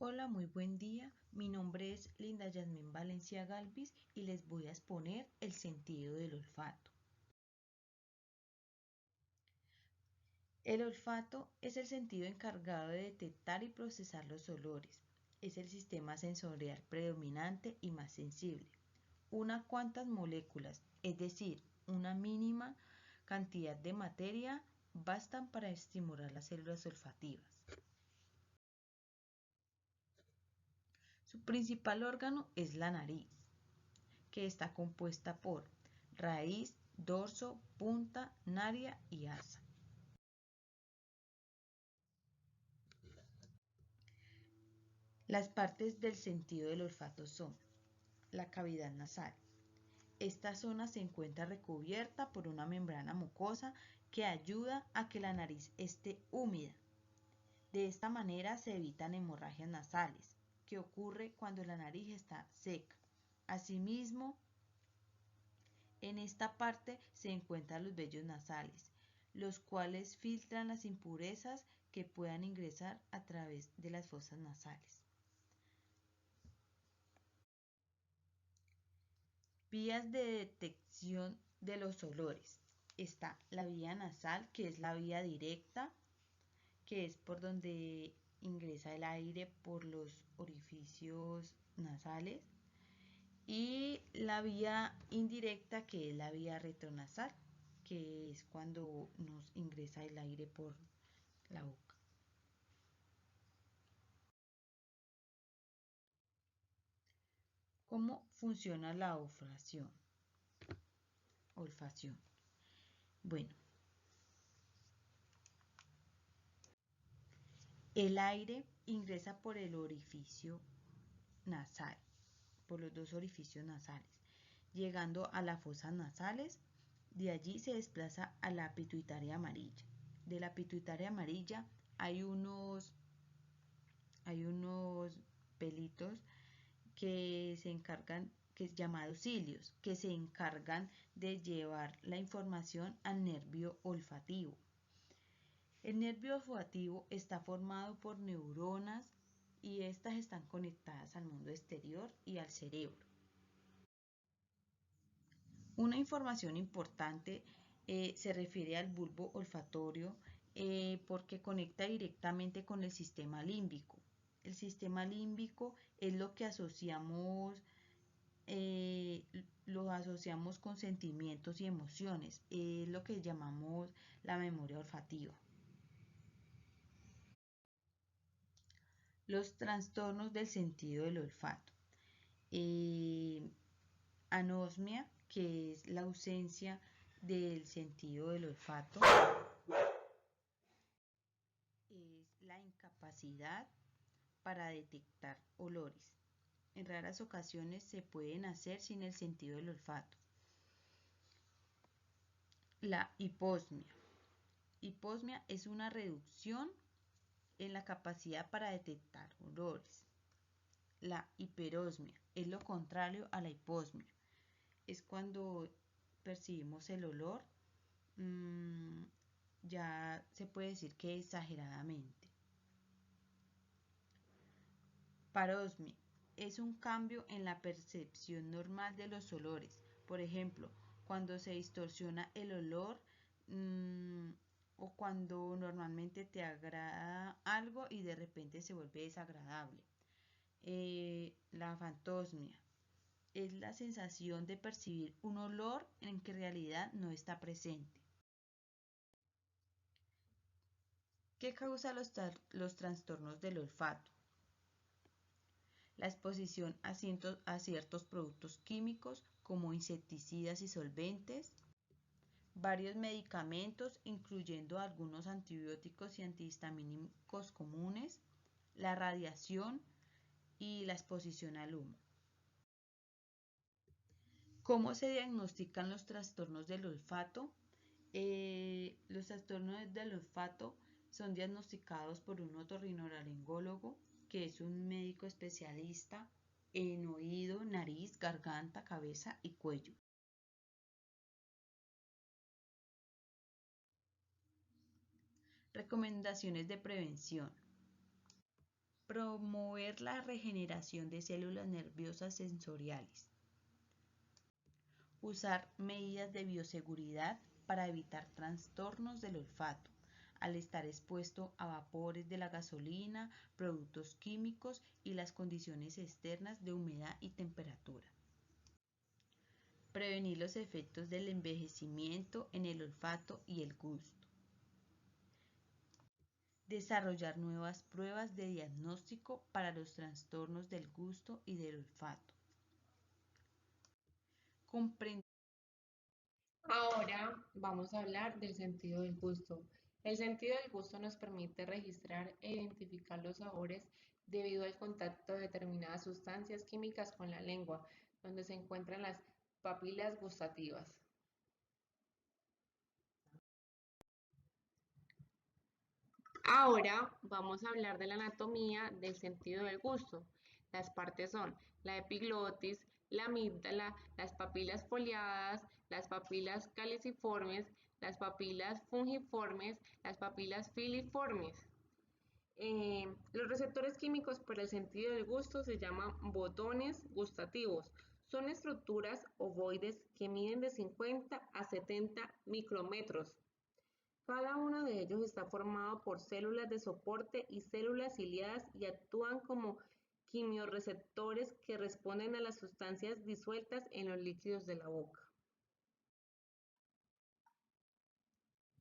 Hola, muy buen día. Mi nombre es Linda Yasmín Valencia Galvis y les voy a exponer el sentido del olfato. El olfato es el sentido encargado de detectar y procesar los olores. Es el sistema sensorial predominante y más sensible. Unas cuantas moléculas, es decir, una mínima cantidad de materia, bastan para estimular las células olfativas. Su principal órgano es la nariz, que está compuesta por raíz, dorso, punta, naria y asa. Las partes del sentido del olfato son la cavidad nasal. Esta zona se encuentra recubierta por una membrana mucosa que ayuda a que la nariz esté húmeda. De esta manera se evitan hemorragias nasales, que ocurre cuando la nariz está seca. Asimismo, en esta parte se encuentran los vellos nasales, los cuales filtran las impurezas que puedan ingresar a través de las fosas nasales. Vías de detección de los olores. Está la vía nasal, que es la vía directa, que es por donde ingresa el aire por los orificios nasales. Y la vía indirecta, que es la vía retronasal, que es cuando nos ingresa el aire por la boca. ¿Cómo funciona la olfacción? Bueno, el aire ingresa por el orificio nasal, por los dos orificios nasales, llegando a las fosas nasales. De allí se desplaza a la pituitaria amarilla. De la pituitaria amarilla hay unos pelitos que se encargan, que es llamados cilios, que se encargan de llevar la información al nervio olfativo. El nervio olfativo está formado por neuronas y estas están conectadas al mundo exterior y al cerebro. Una información importante se refiere al bulbo olfatorio porque conecta directamente con el sistema límbico. El sistema límbico es lo que lo asociamos con sentimientos y emociones, es lo que llamamos la memoria olfativa. Los trastornos del sentido del olfato. Anosmia, que es la ausencia del sentido del olfato, es la incapacidad para detectar olores. En raras ocasiones se puede nacer sin el sentido del olfato. La hiposmia. Hiposmia es una reducción en la capacidad para detectar olores. La hiperosmia es lo contrario a la hiposmia. Es cuando percibimos el olor, ya se puede decir que exageradamente. Parosmia es un cambio en la percepción normal de los olores. Por ejemplo, cuando se distorsiona el olor o cuando normalmente te agrada algo y de repente se vuelve desagradable. La fantosmia es la sensación de percibir un olor en que en realidad no está presente. ¿Qué causa los trastornos del olfato? La exposición a ciertos productos químicos como insecticidas y solventes, varios medicamentos incluyendo algunos antibióticos y antihistamínicos comunes, la radiación y la exposición al humo. ¿Cómo se diagnostican los trastornos del olfato? Los trastornos del olfato son diagnosticados por un otorrinolaringólogo, que es un médico especialista en oído, nariz, garganta, cabeza y cuello. Recomendaciones de prevención. Promover la regeneración de células nerviosas sensoriales. Usar medidas de bioseguridad para evitar trastornos del olfato al estar expuesto a vapores de la gasolina, productos químicos y las condiciones externas de humedad y temperatura. Prevenir los efectos del envejecimiento en el olfato y el gusto. Desarrollar nuevas pruebas de diagnóstico para los trastornos del gusto y del olfato. Comprender. Ahora vamos a hablar del sentido del gusto. El sentido del gusto nos permite registrar e identificar los sabores debido al contacto de determinadas sustancias químicas con la lengua, donde se encuentran las papilas gustativas. Ahora vamos a hablar de la anatomía del sentido del gusto. Las partes son la epiglotis, la amígdala, las papilas foliadas, las papilas caliciformes, las papilas fungiformes, las papilas filiformes. Los receptores químicos para el sentido del gusto se llaman botones gustativos. Son estructuras ovoides que miden de 50 a 70 micrómetros. Cada uno de ellos está formado por células de soporte y células ciliadas y actúan como quimiorreceptores que responden a las sustancias disueltas en los líquidos de la boca.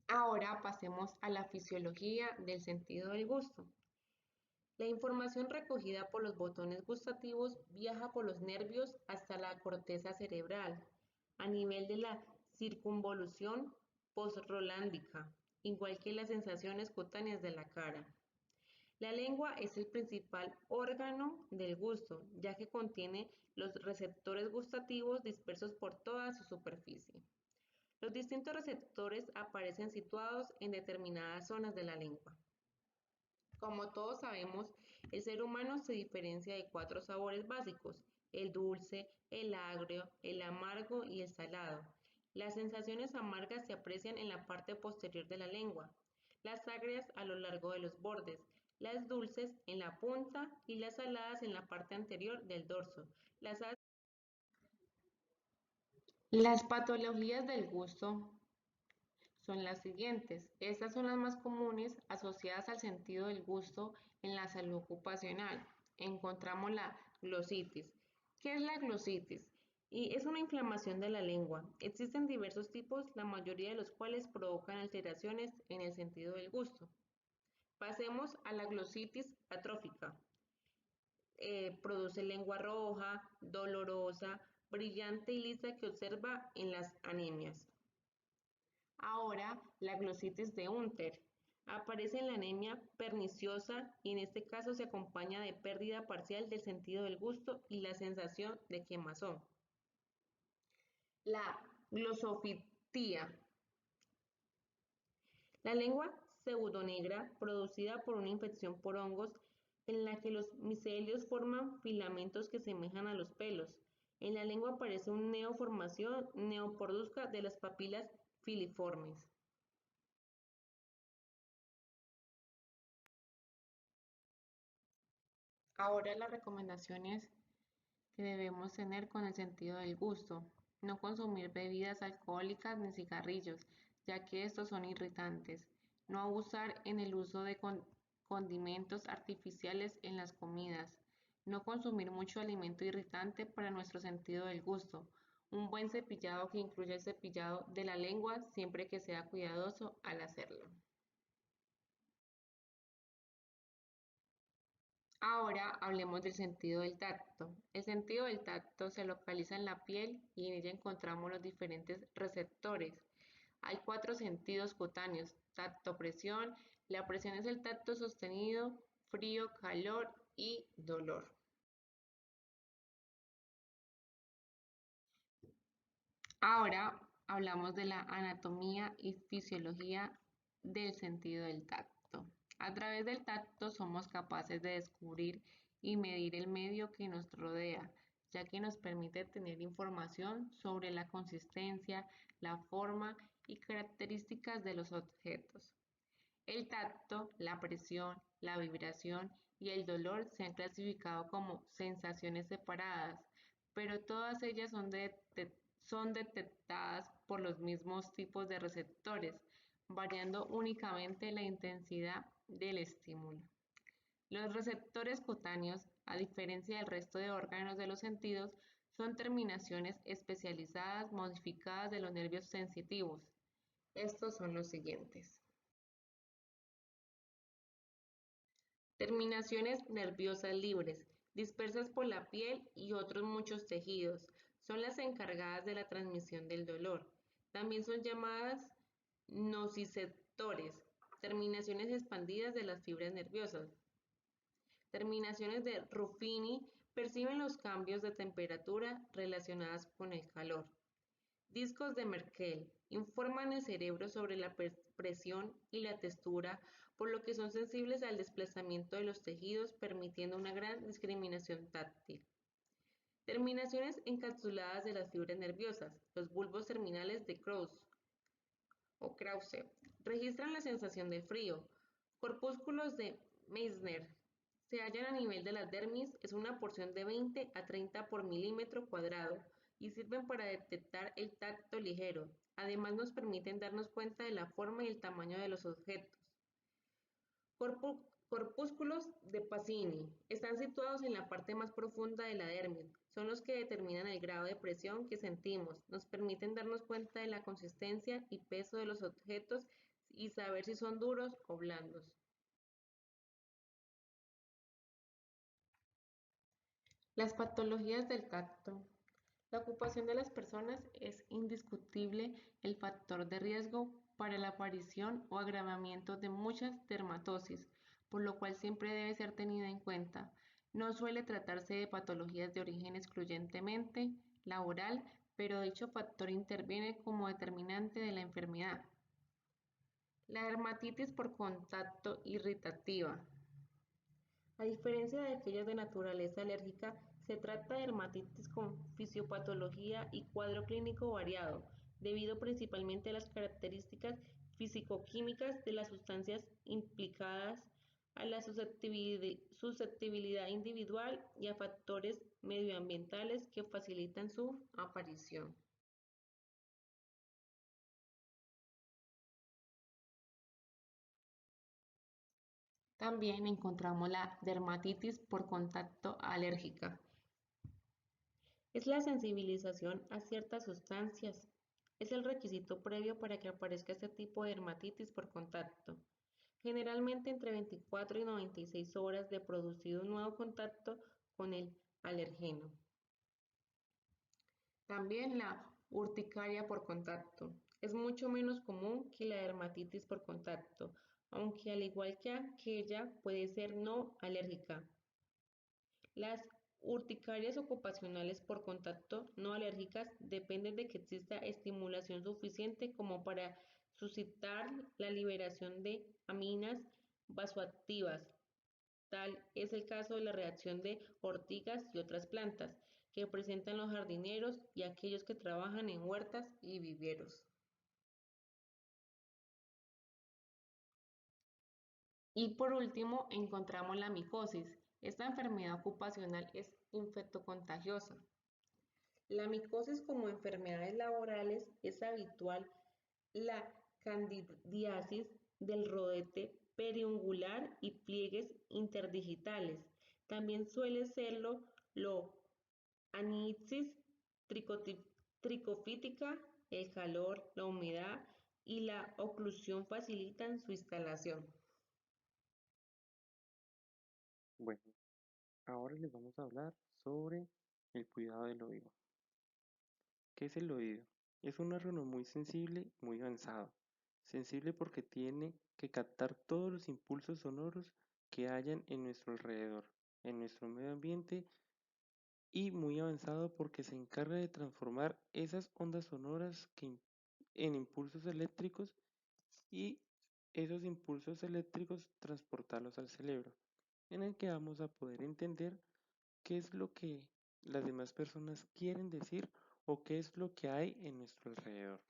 Ahora pasemos a la fisiología del sentido del gusto. La información recogida por los botones gustativos viaja por los nervios hasta la corteza cerebral, a nivel de la circunvolución postrolándica, igual que las sensaciones cutáneas de la cara. La lengua es el principal órgano del gusto, ya que contiene los receptores gustativos dispersos por toda su superficie. Los distintos receptores aparecen situados en determinadas zonas de la lengua. Como todos sabemos, el ser humano se diferencia de 4 sabores básicos: el dulce, el agrio, el amargo y el salado. Las sensaciones amargas se aprecian en la parte posterior de la lengua, las agrias a lo largo de los bordes, las dulces en la punta y las saladas en la parte anterior del dorso. Las patologías del gusto son las siguientes. Estas son las más comunes asociadas al sentido del gusto en la salud ocupacional. Encontramos la glositis. ¿Qué es la glositis? Y es una inflamación de la lengua. Existen diversos tipos, la mayoría de los cuales provocan alteraciones en el sentido del gusto. Pasemos a la glositis atrófica. Produce lengua roja, dolorosa, brillante y lisa que observa en las anemias. Ahora, la glositis de Hunter aparece en la anemia perniciosa y en este caso se acompaña de pérdida parcial del sentido del gusto y la sensación de quemazón. La glosofitía. La lengua pseudonegra producida por una infección por hongos en la que los micelios forman filamentos que semejan a los pelos. En la lengua aparece una neoformación neopordusca de las papilas filiformes. Ahora las recomendaciones que debemos tener con el sentido del gusto. No consumir bebidas alcohólicas ni cigarrillos, ya que estos son irritantes. No abusar en el uso de condimentos artificiales en las comidas. No consumir mucho alimento irritante para nuestro sentido del gusto. Un buen cepillado que incluya el cepillado de la lengua siempre que sea cuidadoso al hacerlo. Ahora hablemos del sentido del tacto. El sentido del tacto se localiza en la piel y en ella encontramos los diferentes receptores. Hay 4 sentidos cutáneos: tacto presión. La presión es el tacto sostenido, frío, calor y dolor. Ahora hablamos de la anatomía y fisiología del sentido del tacto. A través del tacto somos capaces de descubrir y medir el medio que nos rodea, ya que nos permite tener información sobre la consistencia, la forma y características de los objetos. El tacto, la presión, la vibración y el dolor se han clasificado como sensaciones separadas, pero todas ellas son detectadas por los mismos tipos de receptores, variando únicamente la intensidad del estímulo. Los receptores cutáneos, a diferencia del resto de órganos de los sentidos, son terminaciones especializadas modificadas de los nervios sensitivos. Estos son los siguientes. Terminaciones nerviosas libres, dispersas por la piel y otros muchos tejidos, son las encargadas de la transmisión del dolor. También son llamadas nociceptores, terminaciones expandidas de las fibras nerviosas. Terminaciones de Ruffini perciben los cambios de temperatura relacionadas con el calor. Discos de Merkel informan el cerebro sobre la presión y la textura, por lo que son sensibles al desplazamiento de los tejidos, permitiendo una gran discriminación táctil. Terminaciones encapsuladas de las fibras nerviosas, los bulbos terminales de Krause, registran la sensación de frío. Corpúsculos de Meissner se hallan a nivel de la dermis, es una porción de 20 a 30 por milímetro cuadrado y sirven para detectar el tacto ligero. Además nos permiten darnos cuenta de la forma y el tamaño de los objetos. Corpúsculos de Pacini están situados en la parte más profunda de la dermis. Son los que determinan el grado de presión que sentimos. Nos permiten darnos cuenta de la consistencia y peso de los objetos y saber si son duros o blandos. Las patologías del tacto. La ocupación de las personas es indiscutible el factor de riesgo para la aparición o agravamiento de muchas dermatosis, por lo cual siempre debe ser tenida en cuenta. No suele tratarse de patologías de origen excluyentemente laboral, pero dicho factor interviene como determinante de la enfermedad. La dermatitis por contacto irritativa. A diferencia de aquellas de naturaleza alérgica, se trata de dermatitis con fisiopatología y cuadro clínico variado, debido principalmente a las características físico-químicas de las sustancias implicadas, a la susceptibilidad individual y a factores medioambientales que facilitan su aparición. También encontramos la dermatitis por contacto alérgica. Es la sensibilización a ciertas sustancias. Es el requisito previo para que aparezca este tipo de dermatitis por contacto. Generalmente entre 24 y 96 horas de producido un nuevo contacto con el alergeno. También la urticaria por contacto. Es mucho menos común que la dermatitis por contacto, aunque al igual que aquella puede ser no alérgica. Las urticarias ocupacionales por contacto no alérgicas dependen de que exista estimulación suficiente como para suscitar la liberación de aminas vasoactivas. Tal es el caso de la reacción de ortigas y otras plantas que presentan los jardineros y aquellos que trabajan en huertas y viveros. Y por último, encontramos la micosis. Esta enfermedad ocupacional es infectocontagiosa. La micosis como enfermedades laborales es habitual la candidiasis del rodete periungular y pliegues interdigitales. También suele serlo lo anitsis tricofítica, el calor, la humedad y la oclusión facilitan su instalación. Bueno, ahora les vamos a hablar sobre el cuidado del oído. ¿Qué es el oído? Es un órgano muy sensible, muy avanzado. Sensible porque tiene que captar todos los impulsos sonoros que hayan en nuestro alrededor, en nuestro medio ambiente, y muy avanzado porque se encarga de transformar esas ondas sonoras en impulsos eléctricos y esos impulsos eléctricos transportarlos al cerebro, en el que vamos a poder entender qué es lo que las demás personas quieren decir o qué es lo que hay en nuestro alrededor.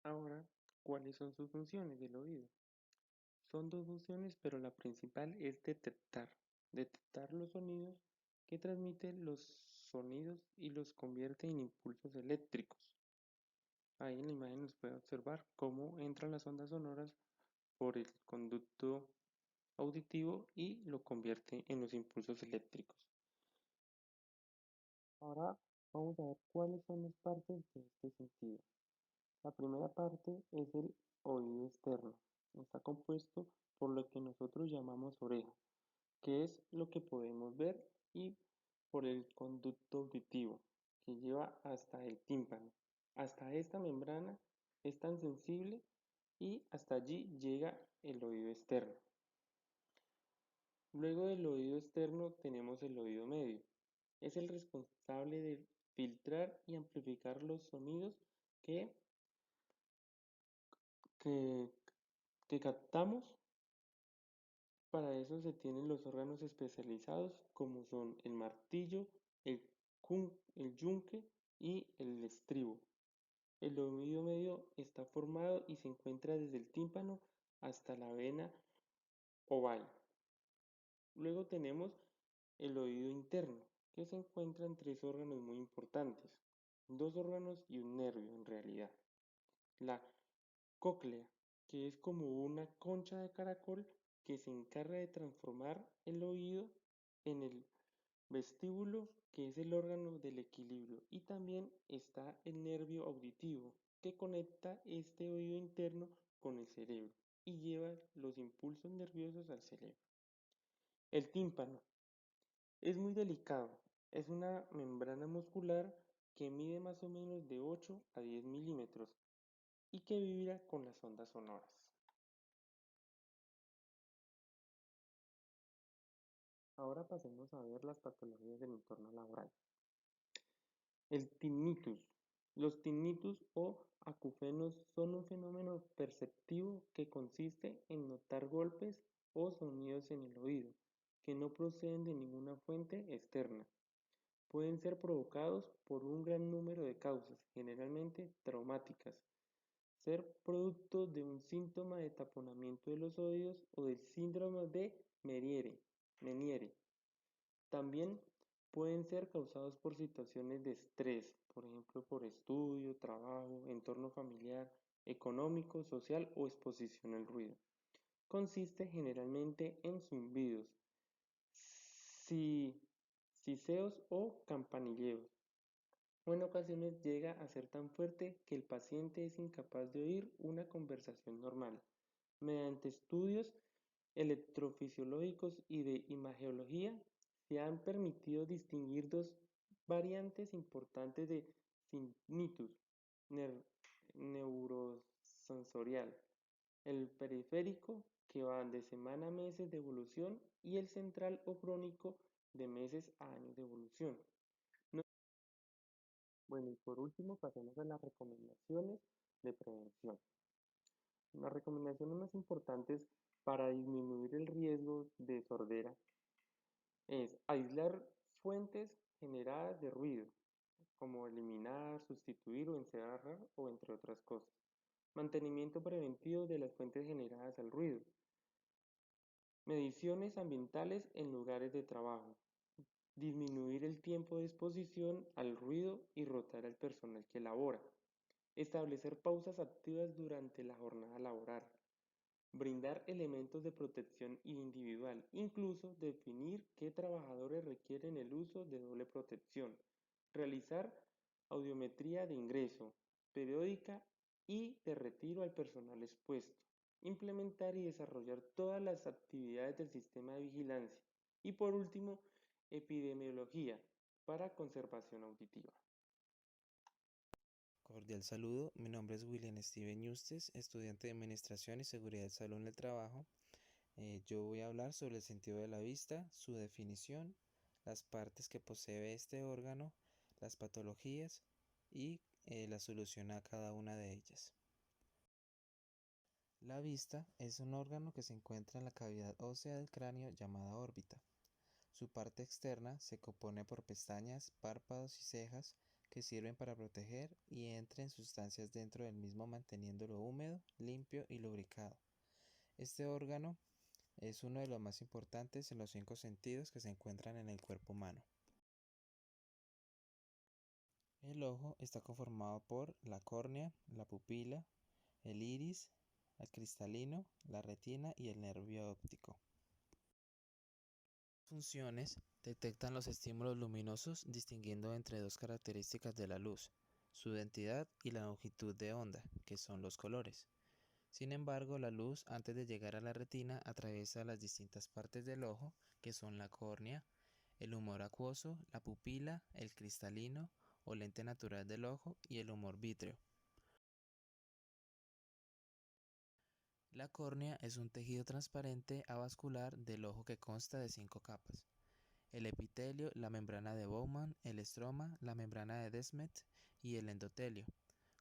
Ahora, ¿cuáles son sus funciones del oído? Son dos funciones, pero la principal es detectar los sonidos que transmiten los sonidos y los convierte en impulsos eléctricos. Ahí en la imagen nos puede observar cómo entran las ondas sonoras por el conducto auditivo y lo convierte en los impulsos eléctricos. Ahora vamos a ver cuáles son las partes de este sentido. La primera parte es el oído externo. Está compuesto por lo que nosotros llamamos oreja, que es lo que podemos ver, y por el conducto auditivo, que lleva hasta el tímpano. Hasta esta membrana es tan sensible y hasta allí llega el oído externo. Luego del oído externo tenemos el oído medio. Es el responsable de filtrar y amplificar los sonidos que, que, que captamos. Para eso se tienen los órganos especializados como son el martillo, el, el yunque y el estribo. El oído medio está formado y se encuentra desde el tímpano hasta la vena oval. Luego tenemos el oído interno, que se encuentra en tres órganos muy importantes, dos órganos y un nervio en realidad. La cóclea, que es como una concha de caracol que se encarga de transformar el oído en el vestíbulo, que es el órgano del equilibrio, y también está el nervio auditivo, que conecta este oído interno con el cerebro y lleva los impulsos nerviosos al cerebro. El tímpano es muy delicado, es una membrana muscular que mide más o menos de 8 a 10 milímetros y que vibra con las ondas sonoras. Ahora pasemos a ver las patologías del entorno laboral. El tinnitus. Los tinnitus o acúfenos son un fenómeno perceptivo que consiste en notar golpes o sonidos en el oído que no proceden de ninguna fuente externa. Pueden ser provocados por un gran número de causas, generalmente traumáticas, ser producto de un síntoma de taponamiento de los oídos o del síndrome de Meniere. También pueden ser causados por situaciones de estrés, por ejemplo, por estudio, trabajo, entorno familiar, económico, social o exposición al ruido. Consiste generalmente en zumbidos, si, siseos o campanilleos, o en ocasiones llega a ser tan fuerte que el paciente es incapaz de oír una conversación normal. Mediante estudios electrofisiológicos y de imageología, se han permitido distinguir dos variantes importantes de tinnitus neurosensorial: el periférico, que va de semana a meses de evolución, y el central o crónico, de meses a años de evolución. Bueno, y por último pasemos a las recomendaciones de prevención. Las recomendaciones más importantes para disminuir el riesgo de sordera es aislar fuentes generadas de ruido, como eliminar, sustituir o encerrar, o entre otras cosas. Mantenimiento preventivo de las fuentes generadas al ruido. Mediciones ambientales en lugares de trabajo. Disminuir el tiempo de exposición al ruido y rotar al personal que labora. Establecer pausas activas durante la jornada laboral. Brindar elementos de protección individual, incluso definir qué trabajadores requieren el uso de doble protección. Realizar audiometría de ingreso, periódica y de retiro al personal expuesto. Implementar y desarrollar todas las actividades del sistema de vigilancia. Y por último, epidemiología para conservación auditiva. Cordial saludo, mi nombre es William Steven Yustes, estudiante de Administración y Seguridad de Salud en el Trabajo. Yo voy a hablar sobre el sentido de la vista, su definición, las partes que posee este órgano, las patologías y la solución a cada una de ellas. La vista es un órgano que se encuentra en la cavidad ósea del cráneo llamada órbita. Su parte externa se compone por pestañas, párpados y cejas que sirven para proteger y entren sustancias dentro del mismo manteniéndolo húmedo, limpio y lubricado. Este órgano es uno de los más importantes en los 5 sentidos que se encuentran en el cuerpo humano. El ojo está conformado por la córnea, la pupila, el iris, el cristalino, la retina y el nervio óptico. Funciones detectan los estímulos luminosos distinguiendo entre dos características de la luz, su densidad y la longitud de onda, que son los colores. Sin embargo, la luz antes de llegar a la retina atraviesa las distintas partes del ojo, que son la córnea, el humor acuoso, la pupila, el cristalino o lente natural del ojo y el humor vítreo. La córnea es un tejido transparente avascular del ojo que consta de 5 capas. El epitelio, la membrana de Bowman, el estroma, la membrana de Descemet y el endotelio.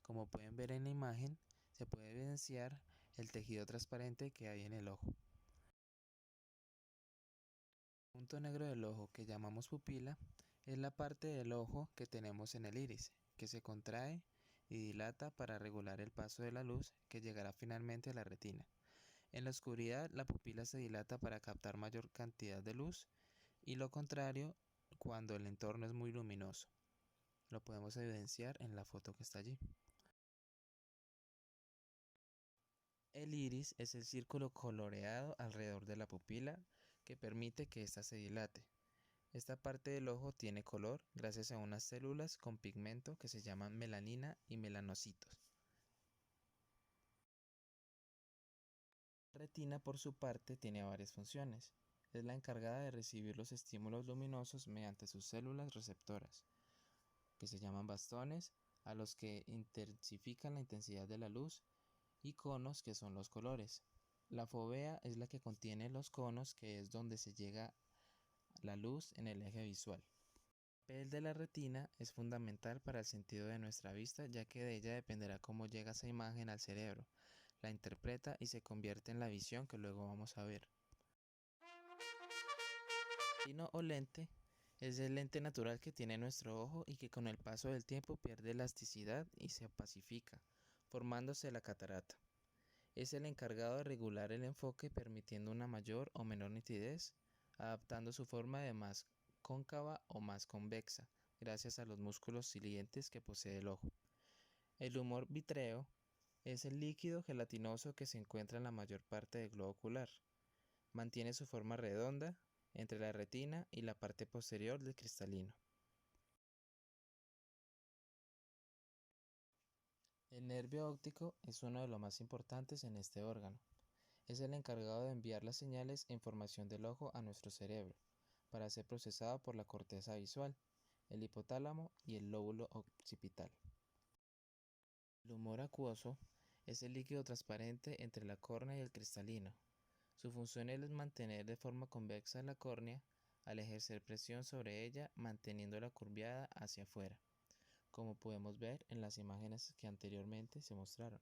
Como pueden ver en la imagen, se puede evidenciar el tejido transparente que hay en el ojo. El punto negro del ojo que llamamos pupila es la parte del ojo que tenemos en el iris, que se contrae y dilata para regular el paso de la luz que llegará finalmente a la retina. En la oscuridad, la pupila se dilata para captar mayor cantidad de luz y lo contrario cuando el entorno es muy luminoso. Lo podemos evidenciar en la foto que está allí. El iris es el círculo coloreado alrededor de la pupila que permite que ésta se dilate. Esta parte del ojo tiene color gracias a unas células con pigmento que se llaman melanina y melanocitos. La retina, por su parte, tiene varias funciones. Es la encargada de recibir los estímulos luminosos mediante sus células receptoras, que se llaman bastones, a los que intensifican la intensidad de la luz, y conos, que son los colores. La fovea es la que contiene los conos, que es donde se llega la luz en el eje visual. El papel de la retina es fundamental para el sentido de nuestra vista, ya que de ella dependerá cómo llega esa imagen al cerebro, la interpreta y se convierte en la visión que luego vamos a ver. Retina o lente es el lente natural que tiene nuestro ojo y que con el paso del tiempo pierde elasticidad y se opacifica, formándose la catarata. Es el encargado de regular el enfoque permitiendo una mayor o menor nitidez, adaptando su forma de más cóncava o más convexa, gracias a los músculos salientes que posee el ojo. El humor vítreo es el líquido gelatinoso que se encuentra en la mayor parte del globo ocular. Mantiene su forma redonda entre la retina y la parte posterior del cristalino. El nervio óptico es uno de los más importantes en este órgano. Es el encargado de enviar las señales e información del ojo a nuestro cerebro, para ser procesado por la corteza visual, el hipotálamo y el lóbulo occipital. El humor acuoso es el líquido transparente entre la córnea y el cristalino. Su función es mantener de forma convexa la córnea al ejercer presión sobre ella, manteniéndola curviada hacia afuera, como podemos ver en las imágenes que anteriormente se mostraron.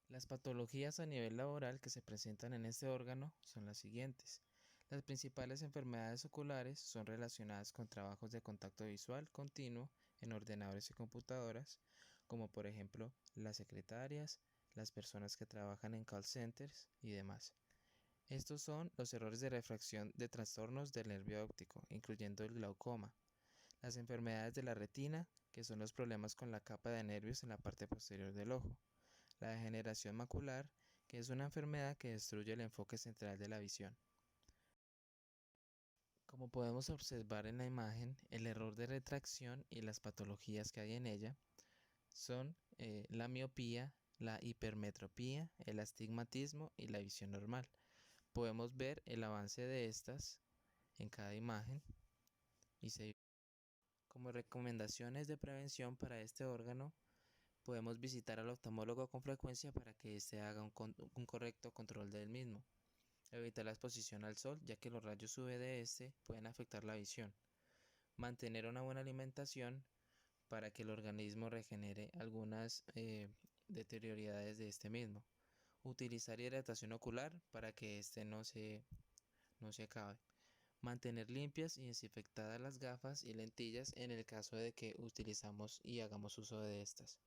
Las patologías a nivel laboral que se presentan en este órgano son las siguientes. Las principales enfermedades oculares son relacionadas con trabajos de contacto visual continuo en ordenadores y computadoras, como por ejemplo las secretarias, las personas que trabajan en call centers y demás. Estos son los errores de refracción de trastornos del nervio óptico, incluyendo el glaucoma, las enfermedades de la retina, que son los problemas con la capa de nervios en la parte posterior del ojo, la degeneración macular, que es una enfermedad que destruye el enfoque central de la visión. Como podemos observar en la imagen, el error de retracción y las patologías que hay en ella son la miopía, la hipermetropía, el astigmatismo y la visión normal. Podemos ver el avance de estas en cada imagen y como recomendaciones de prevención para este órgano, podemos visitar al oftalmólogo con frecuencia para que éste haga un correcto control del mismo. Evitar la exposición al sol, ya que los rayos UV de este pueden afectar la visión. Mantener una buena alimentación para que el organismo regenere algunas deterioridades de este mismo. Utilizar hidratación ocular para que este no se acabe. Mantener limpias y desinfectadas las gafas y lentillas en el caso de que utilizamos y hagamos uso de estas.